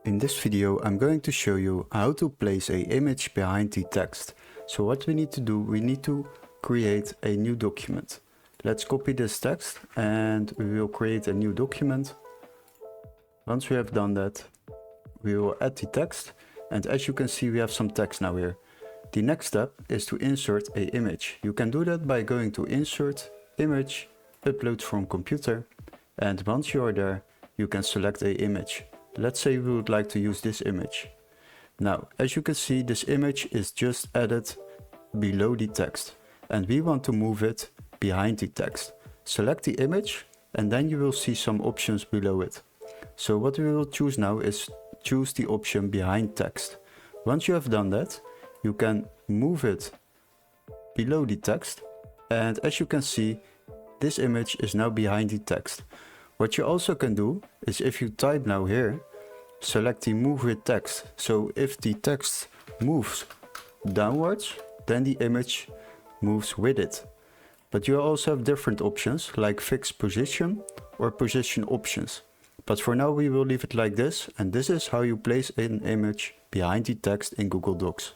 In this video I'm going to show you how to place an image behind the text. So what we need to do, we need to create a new document. Let's copy this text and we will create a new document. Once we have done that, we will add the text, and as you can see we have some text now here. The next step is to insert an image. You can do that by going to Insert, Image, Upload from Computer, and once you are there you can select an image. Let's say we would like to use this image. Now, as you can see, this image is just added below the text and we want to move it behind the text. Select the image and then you will see some options below it. So what we will choose now is choose the option behind text. Once you have done that, you can move it below the text, and as you can see, this image is now behind the text. What you also can do is, if you type now here, select the move with text. So if the text moves downwards, then the image moves with it. But you also have different options like fixed position or position options. But for now we will leave it like this, and this is how you place an image behind the text in Google Docs.